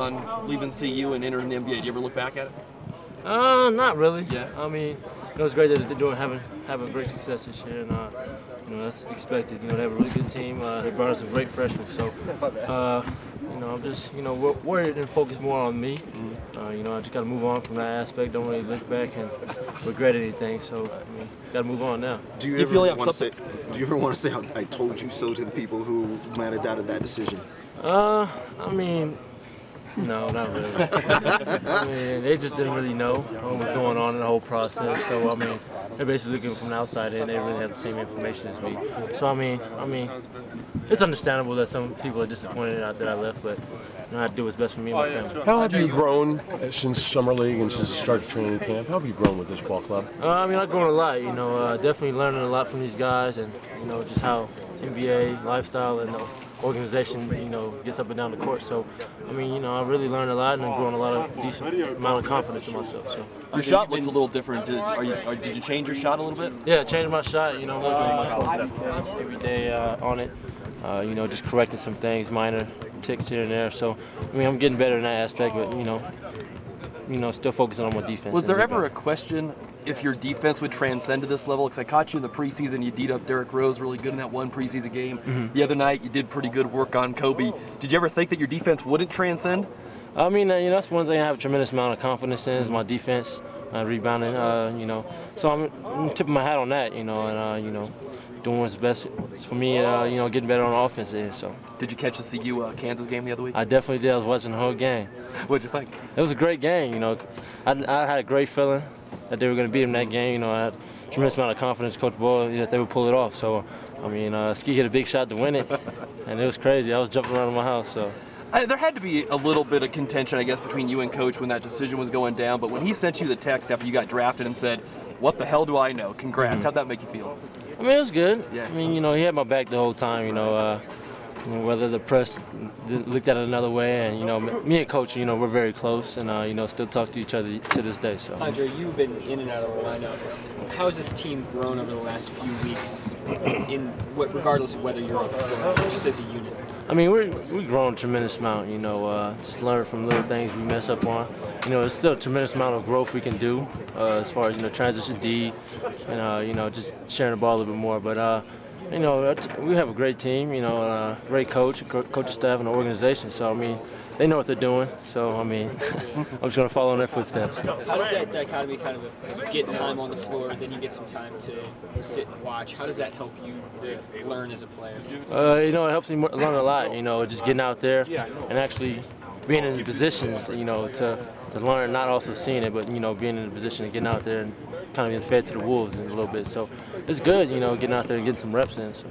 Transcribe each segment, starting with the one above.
On leaving CU and entering the NBA, do you ever look back at it? Not really. Yeah. I mean, it was great that they're having great success this year, and that's expected. They have a really good team. They brought us some great freshmen, so I'm just worried and focused more on me. I just got to move on from that aspect. Don't really look back and regret anything. So got to move on now. Do you ever want to say I told you so to the people who might have doubted that decision? No, not really. They just didn't really know what was going on in the whole process. So, they're basically looking from the outside in. They really have the same information as me. So, it's understandable that some people are disappointed that I left, but I had to do what's best for me and my family. How have you grown since Summer League and since the start of training camp? How have you grown with this ball club? I've grown a lot. Definitely learning a lot from these guys and, just how NBA lifestyle and organization, gets up and down the court. So, I really learned a lot and I've grown a lot of decent amount of confidence in myself. So. Your shot looks a little different. Did you change your shot a little bit? Yeah, changed my shot. I'm working every day on it. Just correcting some things, minor ticks here and there. So, I'm getting better in that aspect, but still focusing on my defense. Was there ever a question if your defense would transcend to this level? Because I caught you in the preseason, you beat up Derrick Rose really good in that one preseason game. The other night, you did pretty good work on Kobe. Did you ever think that your defense wouldn't transcend? That's one thing I have a tremendous amount of confidence in is my defense, rebounding. So I'm tipping my hat on that. Doing what's best for me. Getting better on the offense end. So. Did you catch the CU Kansas game the other week? I definitely did. I was watching the whole game. What'd you think? It was a great game. I had a great feeling that they were going to beat them that game. I had a tremendous amount of confidence, Coach Boyle, that they would pull it off. So, Ski hit a big shot to win it, and it was crazy. I was jumping around in my house. So. There had to be a little bit of contention, I guess, between you and Coach when that decision was going down. But when he sent you the text after you got drafted and said, "What the hell do I know? Congrats." How'd that make you feel? It was good. Yeah. He had my back the whole time. Whether the press looked at it another way, and me and Coach, we're very close, and still talk to each other to this day. So. Andre, you've been in and out of the lineup. How has this team grown over the last few weeks, regardless of whether you're on the floor, just as a unit? We've grown a tremendous amount. Just learn from little things we mess up on. There's still a tremendous amount of growth we can do as far as transition D, and just sharing the ball a little bit more. But we have a great team, great coach, coaching staff, and the organization. So, they know what they're doing. So, I'm just going to follow in their footsteps. How does that dichotomy kind of get time on the floor, then you get some time to sit and watch? How does that help you learn as a player? It helps me learn a lot, just getting out there and actually being in positions, to learn, not also seeing it, but, being in a position and getting out there and kind of being fed to the wolves in a little bit. So it's good, getting out there and getting some reps in. So.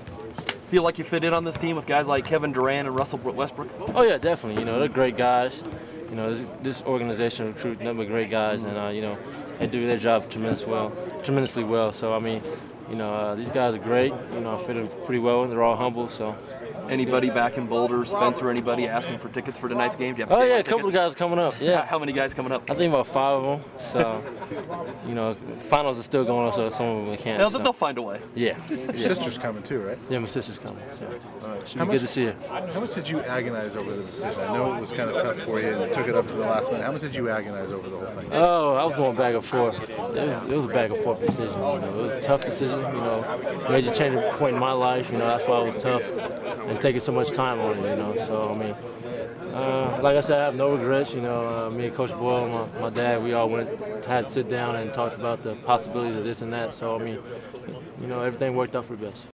Feel like you fit in on this team with guys like Kevin Durant and Russell Westbrook? Oh yeah, definitely. They're great guys. This organization recruits nothing but great guys, and they do their job tremendously well. So these guys are great. I fit in pretty well, and they're all humble. So. Anybody back in Boulder, Spencer, anybody asking for tickets for tonight's game? Oh yeah, a couple of guys coming up. Yeah. How many guys coming up? I think about 5 of them. So, finals are still going on, so some of them we can't. They'll find a way. Yeah. Your sister's coming too, right? Yeah, my sister's coming. So should be good to see her. How much did you agonize over the decision? I know it was kind of tough for you, and you took it up to the last minute. How much did you agonize over the whole thing? Oh, I was going back and forth. It was a back and forth decision. It was a tough decision. Major changing point in my life. That's why it was tough and taking so much time on it. So like I said, I have no regrets. Me and Coach Boyle, my dad, we all had to sit down and talked about the possibilities of this and that. So everything worked out for the best.